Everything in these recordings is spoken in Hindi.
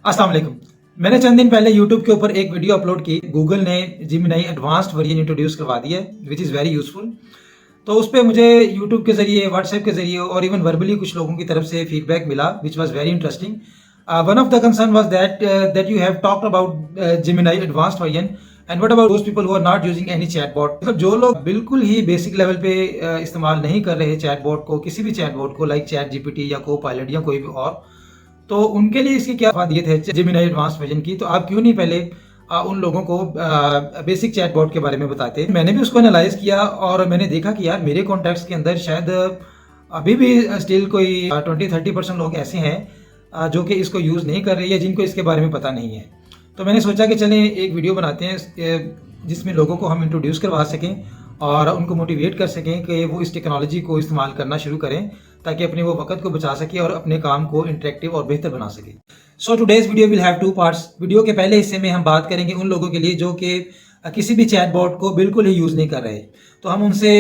अस्सलाम वालेकुम। मैंने चंद दिन पहले YouTube के ऊपर एक वीडियो अपलोड की। गूगल ने जिमिनाई एडवांस्ड वर्जन इंट्रोड्यूस करवा दिया है विच इज़ वेरी यूजफुल। तो उस पर मुझे YouTube के ज़रिए, व्हाट्सएप के ज़रिए और इवन वर्बली कुछ लोगों की तरफ से फीडबैक मिला which was very interesting. One of the concern was that you have talked about Gemini advanced version and what about those people who are not using any chatbot. मतलब जो लोग बिल्कुल ही बेसिक लेवल पे इस्तेमाल नहीं कर रहे चैटबॉट को, किसी भी चैटबॉट को लाइक चैट जीपीटी या को-पायलट या कोई भी और, तो उनके लिए इसकी क्या फायदियत है जेमिनी एडवांस वर्जन की। तो आप क्यों नहीं पहले उन लोगों को बेसिक चैटबॉट के बारे में बताते। मैंने भी उसको एनालाइज किया और मैंने देखा कि यार मेरे कॉन्टैक्ट्स के अंदर शायद अभी भी स्टिल कोई 20-30% लोग ऐसे हैं जो कि इसको यूज़ नहीं कर रहे या जिनको इसके बारे में पता नहीं है। तो मैंने सोचा कि चलें एक वीडियो बनाते हैं जिसमें लोगों को हम इंट्रोड्यूस करवा सकें और उनको मोटिवेट कर सकें कि वो इस टेक्नोलॉजी को इस्तेमाल करना शुरू करें ताकि अपने वो वक्त को बचा सके और अपने काम को इंटरेक्टिव और बेहतर बना सके। So today's video will have 2 parts. Video के पहले हिस्से में हम बात करेंगे उन लोगों के लिए जो कि किसी भी चैटबॉट को बिल्कुल ही यूज़ नहीं कर रहे। तो हम उनसे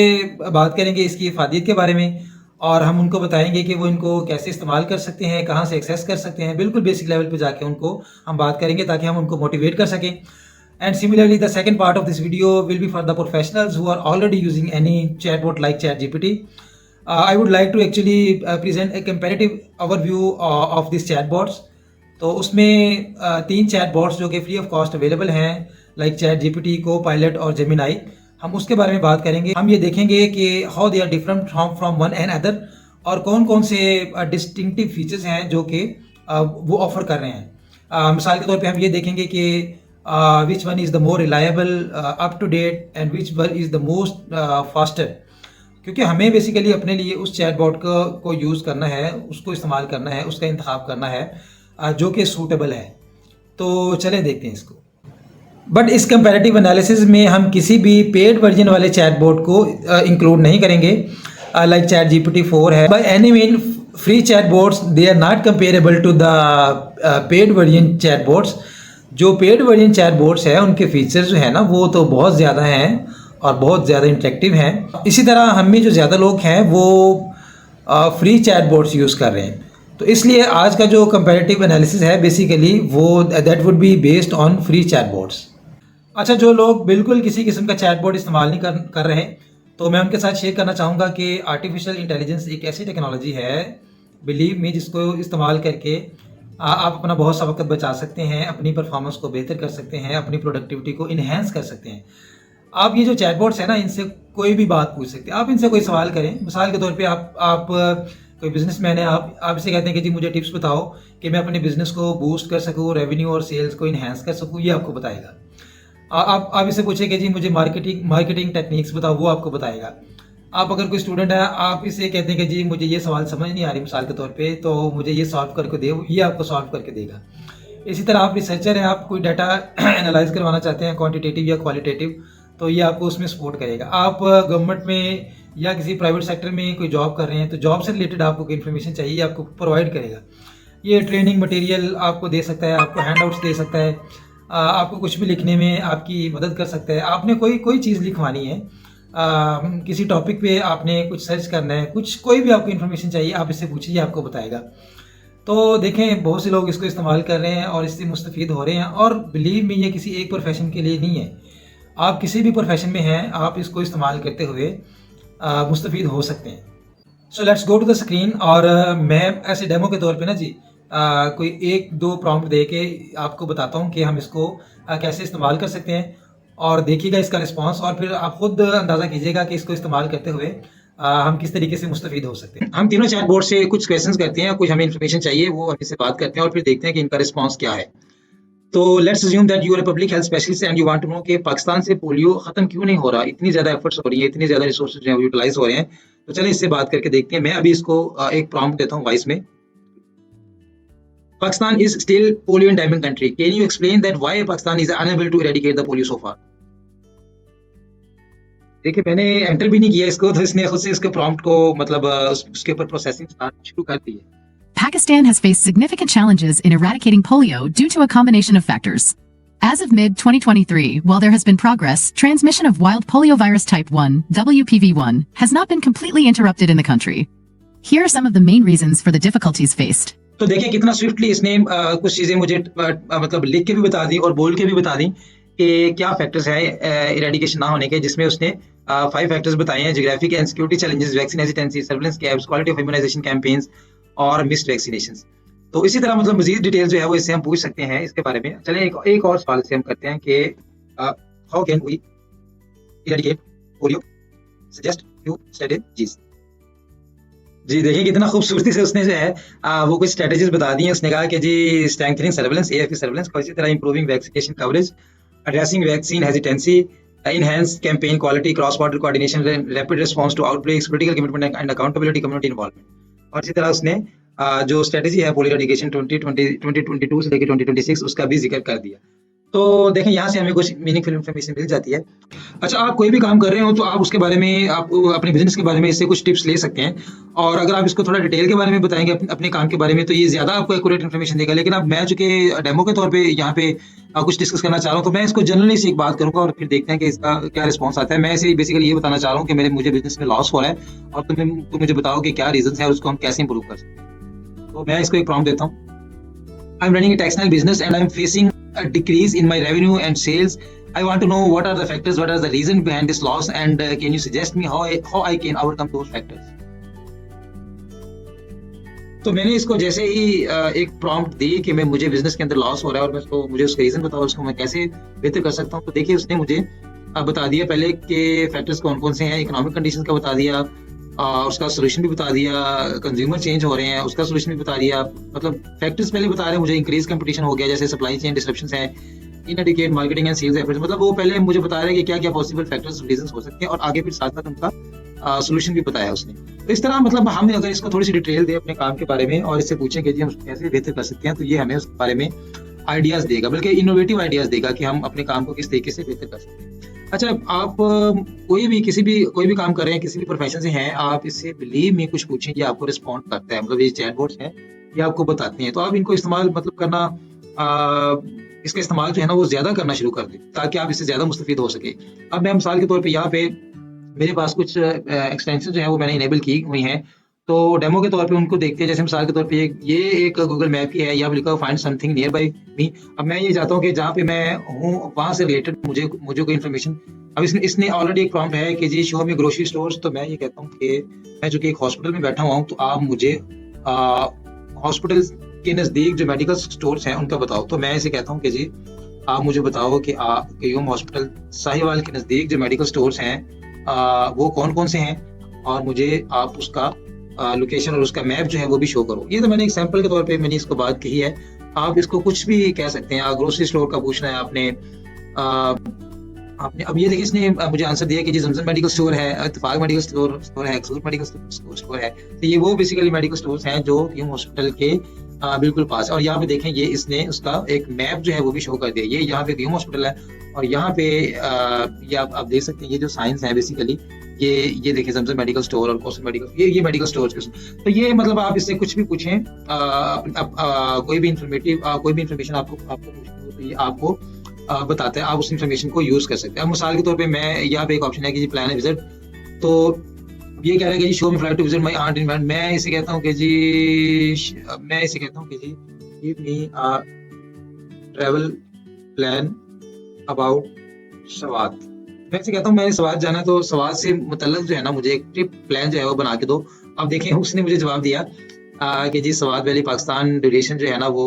बात करेंगे इसकी फायदियत के बारे में और हम उनको बताएंगे कि वो इनको कैसे इस्तेमाल कर सकते हैं, कहाँ से एक्सेस कर सकते हैं। बिल्कुल बेसिक लेवल पर जाके उनको हम बात करेंगे ताकि हम उनको मोटिवेट कर सकें। And similarly, the second part of this video will be for the professionals who are already using any chatbot like ChatGPT. I would like to actually present a comparative overview of these chatbots. तो उसमें 3 chatbots जो कि फ्री ऑफ कॉस्ट अवेलेबल हैं लाइक ChatGPT, को-पायलट और जेमिनाई, हम उसके बारे में बात करेंगे। हम ये देखेंगे कि how they are different from one and other और कौन कौन से डिस्टिंक्टिव फीचर्स हैं जो कि वो ऑफर कर रहे हैं। मिसाल के तौर पे हम ये देखेंगे कि which one is the more reliable, up to date and which one is the most faster। क्योंकि हमें बेसिकली अपने लिए उस चैटबॉट को यूज़ करना है, उसको इस्तेमाल करना है, उसका इंतखाब करना है जो कि सूटेबल है। तो चलें देखते हैं इसको। बट इस कंपैरेटिव एनालिसिस में हम किसी भी पेड वर्जन वाले चैटबॉट को इंक्लूड नहीं करेंगे लाइक चैट जीपीटी 4 है। By any mean free chatbots they are not comparable to the paid version chatbots. जो पेड वर्जन चैटबॉट्स है उनके फीचर्स जो है ना वो तो बहुत ज़्यादा हैं और बहुत ज़्यादा इंटरेक्टिव हैं। इसी तरह हम में जो ज़्यादा लोग हैं वो फ्री चैटबॉट्स यूज़ कर रहे हैं। तो इसलिए आज का जो कंपैरेटिव एनालिसिस है बेसिकली वो that would be based on free chatbots. अच्छा, जो लोग बिल्कुल किसी किस्म का चैटबॉट इस्तेमाल नहीं कर रहे तो मैं उनके साथ शेयर करना चाहूँगा कि आर्टिफिशियल इंटेलिजेंस एक ऐसी टेक्नोलॉजी है, बिलीव मी, जिसको इस्तेमाल करके आप अपना बहुत सा वक्त बचा सकते हैं, अपनी परफॉर्मेंस को बेहतर कर सकते हैं, अपनी प्रोडक्टिविटी को इन्हेंस कर सकते हैं। आप ये जो चैटबॉट्स हैं ना, इनसे कोई भी बात पूछ सकते हैं। आप इनसे कोई सवाल करें। मिसाल के तौर पे आप कोई बिजनेसमैन है, आप इसे कहते हैं कि जी मुझे टिप्स बताओ कि मैं अपने बिजनेस को बूस्ट कर सकूँ, रेवेन्यू और सेल्स को इन्हेंस कर सकूँ, ये आपको बताएगा। आप इसे पूछे कि जी मुझे मार्केटिंग टेक्निक्स बताओ, वो आपको बताएगा। आप अगर कोई स्टूडेंट है, आप इसे कहते हैं कि जी मुझे ये सवाल समझ नहीं आ रही मिसाल के तौर पे, तो मुझे ये सॉल्व करके दे, ये आपको सॉल्व करके देगा। इसी तरह आप रिसर्चर हैं, आप कोई डाटा एनालाइज करवाना चाहते हैं क्वांटिटेटिव या क्वालिटेटिव, तो ये आपको उसमें सपोर्ट करेगा। आप गवर्नमेंट में या किसी प्राइवेट सेक्टर में कोई जॉब कर रहे हैं तो जॉब से रिलेटेड आपको कोई इन्फॉर्मेशन चाहिए, आपको प्रोवाइड करेगा। ये ट्रेनिंग मटेरियल आपको दे सकता है, आपको हैंडआउट्स दे सकता है, आपको कुछ भी लिखने में आपकी मदद कर सकता है। आपने कोई चीज़ लिखवानी है, किसी टॉपिक पे आपने कुछ सर्च करना है, कोई भी आपको इन्फॉर्मेशन चाहिए, आप इससे पूछिए, आपको बताएगा। तो देखें बहुत से लोग इसको इस्तेमाल कर रहे हैं और इससे मुस्तफ़ीद हो रहे हैं। और बिलीव में ये किसी एक प्रोफेशन के लिए नहीं है, आप किसी भी प्रोफेशन में हैं, आप इसको इस्तेमाल करते हुए मुस्तफ़ीद हो सकते हैं। So let's go to the screen और मैं ऐसे डेमो के तौर पे ना जी कोई 1-2 प्रॉम्प्ट दे के आपको बताता हूँ कि हम इसको कैसे इस्तेमाल कर सकते हैं और देखिएगा इसका रिस्पांस और फिर आप खुद अंदाज़ा कीजिएगा कि इसको इस्तेमाल करते हुए हम किस तरीके से मुस्तफ़ीद हो सकते हैं। हम तीनों चैटबॉट से कुछ क्वेश्चंस करते हैं, कुछ हमें इन्फॉर्मेशन चाहिए, वो हम इससे बात करते हैं और फिर देखते हैं कि इनका रिस्पांस क्या है। तो let's assume that you are a public health specialist and you want to know कि पाकिस्तान से पोलियो खत्म क्यों नहीं हो रहा, इतनी ज़्यादा एफर्ट्स हो रही है, इतनी ज़्यादा रिसोर्सेज जो है यूटिलाइज हो रहे हैं। तो चलिए इससे बात करके देखते हैं। मैं अभी इसको एक प्रॉम्प्ट देता हूँ वॉइस में। Pakistan is still polio endemic country. Can you explain that why Pakistan is unable to eradicate the polio so far? देखिए मैंने एंटर भी नहीं किया इसको, तो इसने खुद से इसके प्रॉम्प्ट को मतलब उसके ऊपर प्रोसेसिंग शुरू कर दी है। Pakistan has faced significant challenges in eradicating polio due to a combination of factors. As of mid-2023, while there has been progress, transmission of wild poliovirus type 1, WPV1, has not been completely interrupted in the country. Here are some of the main reasons for the difficulties faced. तो देखिए कितना स्विफ्टली इसने कुछ चीज़ें मुझे मतलब लिख के भी बता दी और बोल के भी बता दी कि क्या फैक्टर्स हैं इरेडिकेशन ना होने के, जिसमें उसने 5 फैक्टर्स बताए हैं: geographic and security challenges, vaccine hesitancy, surveillance gaps, quality of immunization campaigns और मिस्ड वैक्सीनेशंस। तो इसी तरह मतलब मजीद डिटेल जो है वो इससे हम पूछ सकते हैं इसके बारे में। चलें एक और सवाल से हम करते हैं कि how can we eradicate polio, suggest few strategies. जी देखिए कितना खूबसूरती से उसने जो है वो कुछ स्ट्रेटजीज बता दी हैं। उसने कहा कि जी स्ट्रेंथनिंग सर्विलेंस, एएफपी सर्विलेंस, और इसी तरह improving vaccination coverage, addressing vaccine hesitancy, enhance campaign quality, cross border coordination, rapid response to outbreaks, critical commitment and accountability, community involvement। और इसी तरह उसने जो स्ट्रेटजी है पोलियो एडिकेशन 2022 से लेकर 2026 उसका भी जिक्र कर दिया। तो देखें यहाँ से हमें कुछ मीनिंगफुल इन्फॉर्मेशन मिल जाती है। अच्छा, आप कोई भी काम कर रहे हो तो आप उसके बारे में, आप अपने बिजनेस के बारे में इससे कुछ टिप्स ले सकते हैं, और अगर आप इसको थोड़ा डिटेल के बारे में बताएंगे अपने काम के बारे में तो ये ज़्यादा आपको एक्यूरेट इन्फॉर्मेशन देगा। लेकिन अब मैं चूंकि डेमो के तौर पे यहाँ पे कुछ डिस्कस करना चाह रहा हूँ, तो मैं इसको जनरली से एक बात करूंगा और फिर देखते हैं कि इसका क्या रिस्पॉन्स आता है। मैं इसे बेसिकली ये बताना चाह रहा हूँ कि मुझे बिजनेस में लॉस हो रहा है और तुम मुझे बताओ कि क्या रीजन है और उसको हम कैसे इंप्रूव कर सकते हैं। तो मैं इसको एक प्रॉम्प्ट देता हूँ। I'm running a textile business and I'm facing a decrease in my revenue and sales. I want to know what are the factors, what are the reason behind this loss, and can you suggest me how I can overcome those factors? तो मैंने इसको जैसे ही एक प्रॉम्प्ट दी कि मुझे बिजनेस के अंदर लॉस हो रहा है और मुझे उसका रीजन बताओ, उसको मैं कैसे बेहतर कर सकता हूँ। तो देखिए उसने मुझे बता दिया पहले कि फैक्टर्स कौन कौन से हैं, इकोनॉमिक कंडीशन का बता दिया, उसका सोल्यूशन भी बता दिया, कंज्यूमर चेंज हो रहे हैं उसका सोल्यूशन भी बता दिया। मतलब फैक्टर्स पहले बता रहे हैं मुझे, इंक्रीज कंपटीशन हो गया, जैसे सप्लाई चेन डिसरप्शंस है, inadequate marketing and sales efforts. मतलब वो पहले मुझे बता रहे हैं कि क्या क्या पॉसिबल फैक्टर्स रीजंस हो सकते हैं, और आगे फिर साथ साथ उनका सोल्यूशन भी बताया उसने। तो इस तरह मतलब हम अगर इसको थोड़ी सी डिटेल दे अपने काम के बारे में और इससे पूछें कि जी हम कैसे बेहतर कर सकते हैं, तो ये हमें उस बारे में आइडियाज देगा, बल्कि इनोवेटिव आइडियाज देगा कि हम अपने काम को किस तरीके से बेहतर कर सकते हैं। अच्छा, आप कोई भी काम कर रहे हैं, किसी भी प्रोफेशन से हैं, आप इससे बिलीव में कुछ पूछें, ये आपको रिस्पॉन्ड करता है। मतलब ये चैटबॉट्स हैं, ये आपको बताते हैं, तो आप इनको इस्तेमाल मतलब करना, इसका इस्तेमाल जो है ना वो ज्यादा करना शुरू कर दें ताकि आप इससे ज्यादा मुस्तफीद हो सके। अब मैं मिसाल के तौर पे यहाँ पे मेरे पास कुछ एक्सटेंशन जो है वो मैंने इनेबल की हुई हैं, तो डेमो के तौर पे उनको देखते हैं। जैसे मिसाल के तौर पे ये एक गूगल मैप की है, यहाँ पे लिखा हुआ फाइंड समथिंग नियर बाई मी। अब मैं ये चाहता हूँ कि जहाँ पे मैं हूँ वहाँ से रिलेटेड मुझे कोई इन्फॉर्मेशन। अब इसने ऑलरेडी एक प्रॉम्प्ट है कि जी शो मी ग्रोसरी स्टोर्स। तो मैं ये कहता हूँ कि मैं जो कि एक हॉस्पिटल में बैठा हुआ हूँ, तो आप मुझे हॉस्पिटल के नज़दीक जो मेडिकल स्टोर्स हैं उनका बताओ। तो मैं इसे कहता हूँ कि जी आप मुझे बताओ कि क्यूम हॉस्पिटल साहिवाल के नज़दीक जो मेडिकल स्टोर्स हैं वो कौन कौन से हैं, और मुझे आप उसका लोकेशन और उसका मैप जो है वो भी शो करो। ये तो मैंने एग्जांपल के तौर पे मैंने इसको बात कही है। आप इसको कुछ भी कह सकते हैं। ग्रोसरी स्टोर का पूछना है आपने, अब ये देखिए इसने मुझे आंसर दिया कि जी जमजम मेडिकल स्टोर है, इत्तेफाक मेडिकल स्टोर है, एक्सूर मेडिकल स्टोर है। तो ये वो बेसिकली मेडिकल स्टोर्स हैं जो क्यूम हॉस्पिटल के बिल्कुल पास है। और यहाँ पे देखें ये इसने उसका एक मैप जो है वो भी शो कर दिया। ये यहाँ पे क्यूम हॉस्पिटल है और यहाँ पे ये आप देख सकते हैं, ये जो साइंस है बेसिकली ये देखिए जमजम मेडिकल स्टोर और कोसल मेडिकल, ये मेडिकल स्टोर। तो ये मतलब आप इससे कुछ भी पूछें, कोई भी इंफॉर्मेशन आपको पूछनी हो तो ये आपको बताते हैं, आप उस इंफॉर्मेशन को यूज कर सकते हैं। अब मिसाल के तौर पे मैं यहाँ पे एक ऑप्शन है कि जी प्लान विजिट। तो ये कह रहा है कि जी show me flight to visit my aunt in England. मैं इसे कहता हूँ कि जी give me a travel plan about Swat. मैं इसे कहता हूँ मैंने सवात जाना, तो सवात से मुतल्लिक जो है ना मुझे एक ट्रिप प्लान जो है वो बना के दो। अब देखें उसने मुझे जवाब दिया कि जी सवात वैली पाकिस्तान, ड्यूरेशन जो है ना वो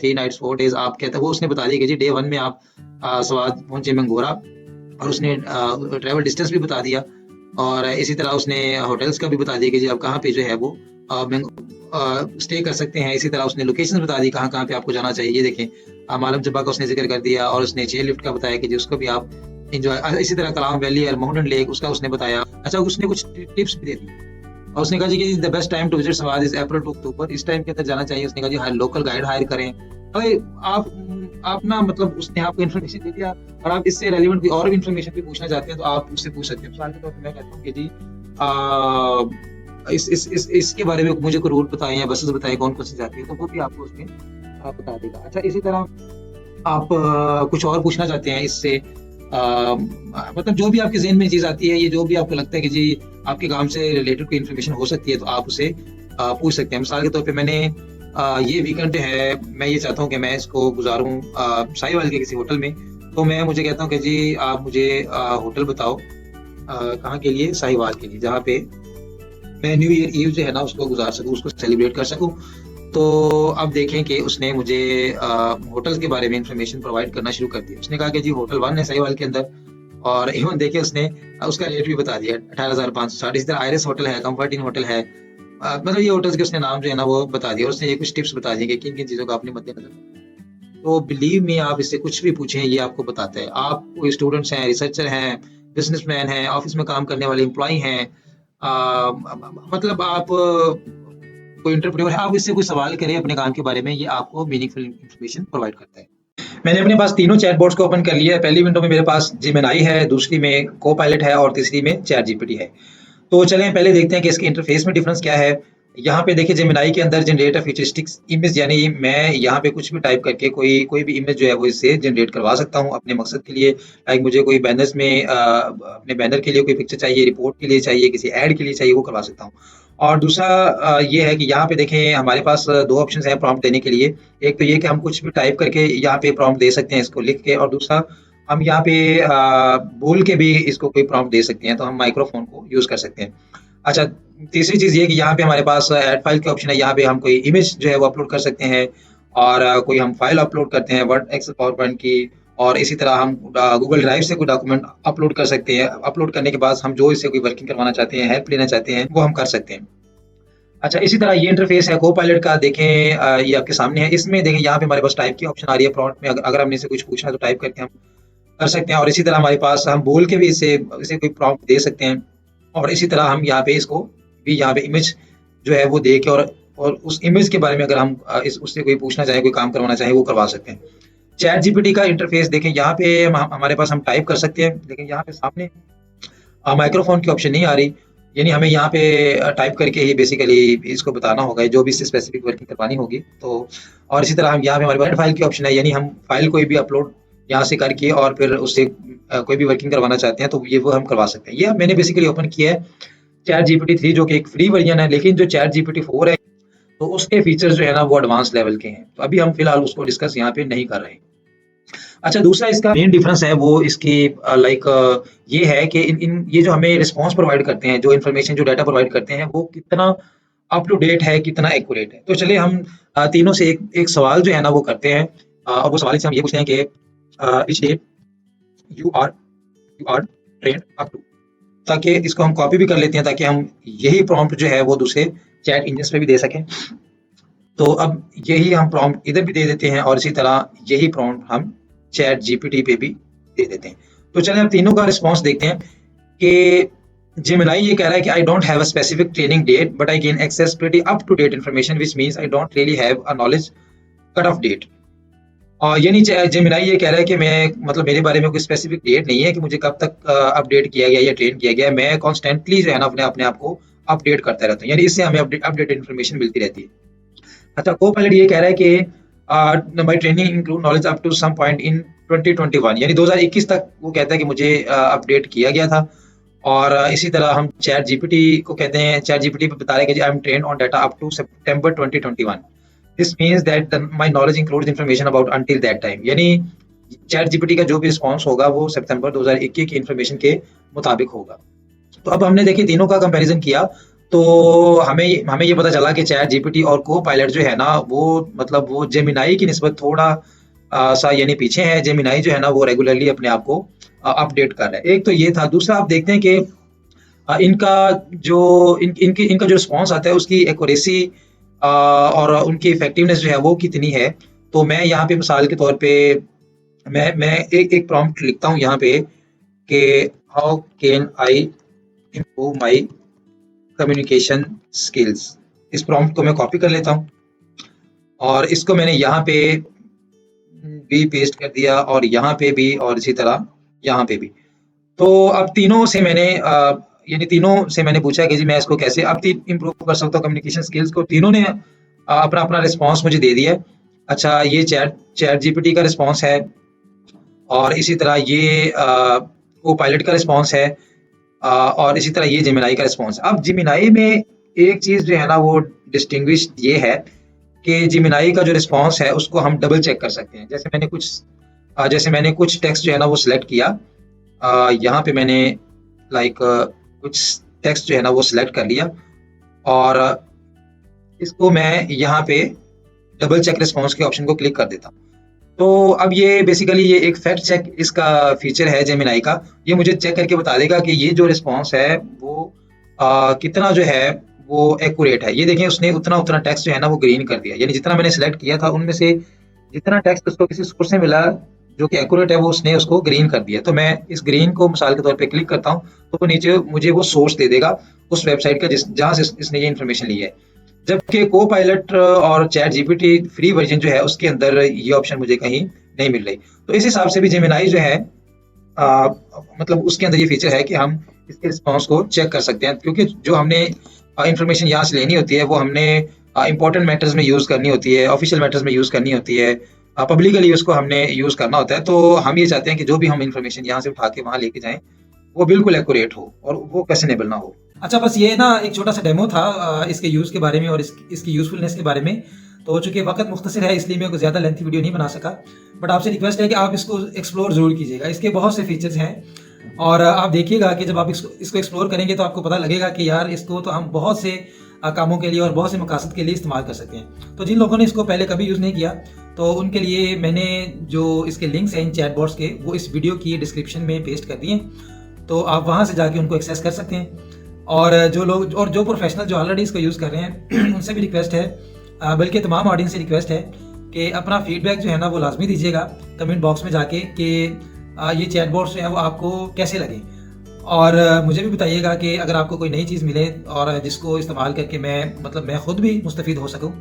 3 नाइट्स 4 डेज। आप कहते हैं वो उसने बता दिया कि जी डे 1 में आप सवात पहुंचे मंगोरा, और उसने ट्रैवल डिस्टेंस भी बता दिया, और इसी तरह उसने होटल्स का भी बता दिया कि जी आप कहाँ पे जो है वो स्टे कर सकते हैं। इसी तरह उसने लोकेशन बता दी कहाँ कहाँ पे आपको जाना चाहिए। ये देखें मालम जब्बा का उसने जिक्र कर दिया, और उसने चेयर लिफ्ट का बताया कि जी उसको भी आप एंजॉय। इसी तरह कलाम वैली और माउंटेन लेक उसका उसने बताया। अच्छा, उसने कुछ टिप्स भी दे दी और उसने कहा जी कि the best time to visit Swat is April to October. इस टाइम के अंदर जाना चाहिए। उसने कहा जी लोकल गाइड हायर करें। अरे आप ना मतलब उसने आपको इन्फॉर्मेशन दे दिया, और आप इससे रेलिवेंट कोई और भी इन्फॉर्मेशन भी पूछना चाहते हैं तो आप उससे पूछ सकते हैं। मिसाल के तौर पर मैं कहता हूँ कि जी इसके बारे में मुझे कोई रूट बताएं या बसेस बताएं कौन कौन सी जाती है, तो वो भी आपको उसमें बता देगा। अच्छा, इसी तरह आप कुछ और पूछना चाहते हैं इससे, मतलब जो भी आपके ज़हन में चीज़ आती है, ये जो भी आपको लगता है कि जी आपके काम से रिलेटेड कोई इन्फॉर्मेशन हो सकती है, तो आप उसे पूछ सकते हैं। मिसाल के तौर पे मैंने ये वीकेंड है, मैं ये चाहता हूँ कि मैं इसको गुजारूँ साहिवाल के किसी होटल में। तो मैं मुझे कहता हूँ कि जी आप मुझे होटल बताओ कहाँ के लिए, साहिवाल के लिए, जहाँ पे मैं न्यू ईयर ईव जो है ना उसको गुजार सकूँ, उसको सेलिब्रेट कर सकूँ। तो अब देखें कि उसने मुझे होटल के बारे में इंफॉर्मेशन प्रोवाइड करना शुरू कर दिया। उसने कहा कि जी होटल 1 है साहिवाल के अंदर, और इवन देखिए उसने उसका रेट भी बता दिया 18,560। इसी तरह आयरिस होटल है, कंफर्ट इन होटल है, मतलब ये होटल्स के उसने नाम जो है ना वो बता दिया। और उसने ये कुछ टिप्स बता दिए कि किन किन चीज़ों का आपने मद्देनजर। तो बिलीव मी, आप इससे कुछ भी पूछें ये आपको बताता है। आप कोई स्टूडेंट्स हैं, रिसर्चर हैं, बिजनेसमैन हैं, ऑफिस में काम करने वाले एम्प्लॉय हैं, मतलब आप कोई इंटरप्रेन्योर है, आप इससे कोई सवाल करें अपने काम के बारे में, ये आपको मीनिंगफुल इंफॉर्मेशन प्रोवाइड करता है। मैंने अपने पास तीनों चैटबॉट्स को ओपन कर लिया है। पहली विंडो में मेरे पास जेमिनी है, दूसरी में कोपायलट है और तीसरी में चैट जीपीटी है। तो चलें पहले देखते हैं कि इसके इंटरफेस में डिफरेंस क्या है। यहाँ पे देखिए जेमिनी के अंदर जनरेट फ्यूचरिस्टिक्स इमेज, यानी मैं यहाँ पे कुछ भी टाइप करके कोई कोई भी इमेज जो है वो इससे जनरेट करवा सकता हूँ अपने मकसद के लिए। लाइक मुझे कोई बैनर्स में अपने बैनर के लिए कोई पिक्चर चाहिए, रिपोर्ट के लिए चाहिए, किसी ऐड के लिए चाहिए, वो करवा सकता हूँ। और दूसरा ये है कि यहाँ पे देखें हमारे पास दो ऑप्शन हैं प्रॉम्प्ट देने के लिए। एक तो ये कि हम कुछ भी टाइप करके यहाँ पे प्रॉम्प्ट दे सकते हैं इसको लिख के, और दूसरा हम यहाँ पे बोल के भी इसको कोई प्रॉम्प्ट दे सकते हैं, तो हम माइक्रोफोन को यूज कर सकते हैं। अच्छा, तीसरी चीज़ ये कि यहाँ पे हमारे पास ऐड फाइल का ऑप्शन है। यहाँ पे हम कोई इमेज जो है वो अपलोड कर सकते हैं, और कोई हम फाइल अपलोड करते हैं वर्ड, एक्सेल, पावर पॉइंट की, और इसी तरह हम गूगल ड्राइव से कोई डॉक्यूमेंट अपलोड कर सकते हैं। अपलोड करने के बाद हम जो इससे कोई वर्किंग करवाना चाहते हैं, हेल्प लेना चाहते हैं, वो हम कर सकते हैं। अच्छा, इसी तरह ये इंटरफेस है कोपायलट का, देखें ये आपके सामने है। इसमें देखें यहाँ पे हमारे पास टाइप की ऑप्शन आ रही है प्रॉम्प्ट में। अगर हमने इसे कुछ पूछना है तो टाइप करके हम कर सकते हैं, और इसी तरह हमारे पास हम बोल के भी इसे इसे कोई प्रॉम्प्ट दे सकते हैं। और इसी तरह हम यहाँ पे इसको भी यहाँ पे इमेज जो है वो दे के, और उस इमेज के बारे में अगर हम इस उससे कोई पूछना चाहे, कोई काम करवाना चाहे, वो करवा सकते हैं। चैट जीपीटी का इंटरफेस देखें, यहाँ पे हमारे पास हम टाइप कर सकते हैं, लेकिन यहाँ पे सामने माइक्रोफोन की ऑप्शन नहीं आ रही। यानी हमें यहाँ पे टाइप करके ही बेसिकली इसको बताना होगा जो भी इससे स्पेसिफिक वर्किंग करवानी होगी। तो और इसी तरह हम यहाँ पे हमारे पास फाइल की ऑप्शन है, यानी हम फाइल कोई भी अपलोड यहाँ से करके और फिर उससे कोई भी वर्किंग करवाना चाहते हैं तो ये वो हम करवा सकते हैं। ये मैंने बेसिकली ओपन किया है चैट जीपीटी 3, जो कि एक फ्री वर्जन है, लेकिन जो चैट जीपीटी 4 है तो उसके फीचर्स जो है ना वो एडवांस लेवल के हैं। तो अभी हम फिलहाल उसको डिस्कस यहाँ पे नहीं कर रहे हैं। अच्छा, दूसरा इसका मेन डिफरेंस है वो इसकी लाइक ये है कि इन ये जो हमें रिस्पॉन्स प्रोवाइड करते हैं, जो इन्फॉर्मेशन, जो डाटा प्रोवाइड करते हैं, वो कितना अप टू डेट है, कितना एक्यूरेट है। तो चलिए हम तीनों से एक एक सवाल जो है ना वो करते हैं, और वो सवाल से हम ये पूछते हैं कि which date you are you are trained up to, ताकि इसको हम कॉपी भी कर लेते हैं ताकि हम यही प्रॉम्प्ट जो है वो दूसरे चैट इंजन पे भी दे सकें। तो अब यही हम प्रॉम्प्ट इधर भी दे देते हैं, और इसी तरह यही प्रॉम्प्ट हम चैट जीपीटी पे भी दे देते हैं। तो चलें अब तीनों का रिस्पॉन्स देखते हैं कि जेमिनी ये कह रहा है कि I don't have a specific training date but I gain access pretty up to date information which means I don't really have a knowledge cut off date. और यानी जेमिनी ये कह रहा है कि मैं, मतलब मेरे बारे में कोई स्पेसिफिक डेट नहीं है कि मुझे कब तक अपडेट किया गया या ट्रेन किया गया। मैं कॉन्स्टेंटली जो है ना अपने आप को अपडेट करता रहता हूँ, यानी इससे हमें अपडेटेड इन्फॉर्मेशन मिलती रहती है। अच्छा, को-पायलट ये कह रहा है कि my training include knowledge up to some point in 2021, यानी 2021 तक वो कहता है कि मुझे अपडेट किया गया था। और इसी तरह हम चैट जीपीटी को कहते हैं, चैट जीपीटी पे बता रहे हैं कि I am trained on data up to September 2021। This means that my knowledge includes information about until that time, यानी चैट जीपीटी का जो भी रिस्पॉन्स होगा वो सितंबर 2021 की इंफॉर्मेशन के मुताबिक होगा। तो अब हमने देखिए तीनों का कंपैरिजन किया, तो हमें हमें ये पता चला कि चैट जीपीटी और को पायलट जो है ना वो, मतलब वो जेमिनी की निस्बत थोड़ा सा यानी पीछे है। जेमिनी जो है ना वो रेगुलरली अपने आप को अपडेट कर रहा है। एक तो ये था। दूसरा आप देखते हैं कि इनका जो इनका जो रिस्पॉन्स आता है उसकी एक्यूरेसी और उनकी इफेक्टिवनेस जो है वो कितनी है। तो मैं यहाँ पे मिसाल के तौर पे मैं एक प्रॉम्प्ट लिखता हूँ यहाँ पे कि how can I improve my communication skills. इस प्रॉम्प्ट को मैं कॉपी कर लेता हूँ और इसको मैंने यहाँ पे भी पेस्ट कर दिया, और यहाँ पे भी, और इसी तरह यहाँ पे भी। तो अब तीनों से मैंने यानी तीनों से मैंने पूछा कि जी मैं इसको कैसे अब इम्प्रूव कर सकता हूँ कम्युनिकेशन स्किल्स को। तीनों ने अपना अपना रिस्पॉन्स मुझे दे दिया है। अच्छा, ये चैट चैट जीपीटी का रिस्पॉन्स है, और इसी तरह ये को पायलट का रिस्पॉन्स है, और इसी तरह ये जेमिनी का रिस्पॉन्स। अब जेमिनी में एक चीज़ जो है ना वो डिस्टिंग्विश ये है कि जिमिनाई का जो रिस्पॉन्स है उसको हम डबल चेक कर सकते हैं। जैसे मैंने कुछ टेक्स्ट जो है ना वो सिलेक्ट किया, यहाँ पे मैंने कुछ टेक्स्ट जो है ना वो सिलेक्ट कर लिया और इसको मैं यहाँ पे डबल चेक रिस्पॉन्स के ऑप्शन को क्लिक कर देता हूँ। तो अब ये बेसिकली ये एक फैक्ट चेक इसका फीचर है जेमिनाई का। ये मुझे चेक करके बता देगा कि ये जो रिस्पॉन्स है वो कितना जो है वो एक्यूरेट है। ये देखें, उसने उतना टेक्स्ट जो है ना वो ग्रीन कर दिया, यानी जितना मैंने सिलेक्ट किया था उनमें से जितना टेक्स्ट उसको किसी सोर्स से मिला जो कि एक्यूरेट है वो उसने उसको ग्रीन कर दिया। तो मैं इस ग्रीन को मिसाल के तौर पे क्लिक करता हूँ तो वो नीचे मुझे वो सोर्स दे देगा उस वेबसाइट का जहाँ से इसने ये इन्फॉर्मेशन ली है। जबकि को पायलट और चैट जीपीटी फ्री वर्जन जो है उसके अंदर ये ऑप्शन मुझे कहीं नहीं मिल रही। तो इस हिसाब से भी जेमिनाई जो है मतलब उसके अंदर ये फीचर है कि हम इसके रिस्पॉन्स को चेक कर सकते हैं, क्योंकि जो हमने इंफॉर्मेशन यहाँ से लेनी होती है वो हमने इंपॉर्टेंट मैटर्स में यूज़ करनी होती है, ऑफिशियल मैटर्स में यूज़ करनी होती है, पब्लिकली उसको हमने यूज़ करना होता है। तो हम ये चाहते हैं कि जो भी हम इंफॉर्मेशन यहाँ से उठा के वहाँ लेके जाएं वो बिल्कुल एक्यूरेट हो और वो क्वेश्चनेबल ना हो। अच्छा, बस ये ना एक छोटा सा डेमो था इसके यूज़ के बारे में और इसकी यूज़फुलनेस के बारे में। तो चूंकि वक्त मुख्तसर है इसलिए मैं कोई ज़्यादा लेंथी वीडियो नहीं बना सका, बट आपसे रिक्वेस्ट है कि आप इसको एक्सप्लोर ज़रूर कीजिएगा। इसके बहुत से फीचर्स हैं और आप देखिएगा कि जब आप इसको एक्सप्लोर करेंगे तो आपको पता लगेगा कि यार इसको तो हम बहुत से कामों के लिए और बहुत से मकासद के लिए इस्तेमाल कर सकते हैं। तो जिन लोगों ने इसको पहले कभी यूज़ नहीं किया तो उनके लिए मैंने जो इसके लिंक्स हैं इन चैटबॉट्स के वो इस वीडियो की डिस्क्रिप्शन में पेस्ट कर दिए, तो आप वहाँ से जाके उनको एक्सेस कर सकते हैं। और जो प्रोफेशनल जो ऑलरेडी इसको यूज़ कर रहे हैं उनसे भी रिक्वेस्ट है, बल्कि तमाम ऑडियंस से रिक्वेस्ट है कि अपना फीडबैक जो है ना वो लाजमी दीजिएगा कमेंट बॉक्स में जाके कि ये चैटबॉट्स जो है वो आपको कैसे लगे। और मुझे भी बताइएगा कि अगर आपको कोई नई चीज़ मिले और जिसको इस्तेमाल करके मैं खुद भी मुस्तफ़ीद हो सकूँ।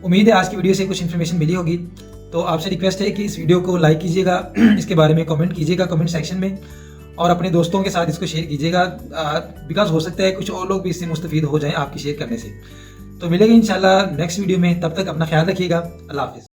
उम्मीद है आज की वीडियो से कुछ इन्फॉर्मेशन मिली होगी। तो आपसे रिक्वेस्ट है कि इस वीडियो को लाइक कीजिएगा, इसके बारे में कमेंट कीजिएगा कमेंट सेक्शन में और अपने दोस्तों के साथ इसको शेयर कीजिएगा, बिकॉज हो सकता है कुछ और लोग भी इससे मुस्तफ़ीद हो जाएं आपकी शेयर करने से। तो मिलेंगे इंशाल्लाह नेक्स्ट वीडियो में, तब तक अपना ख्याल रखिएगा। अल्लाह हाफ़िज़।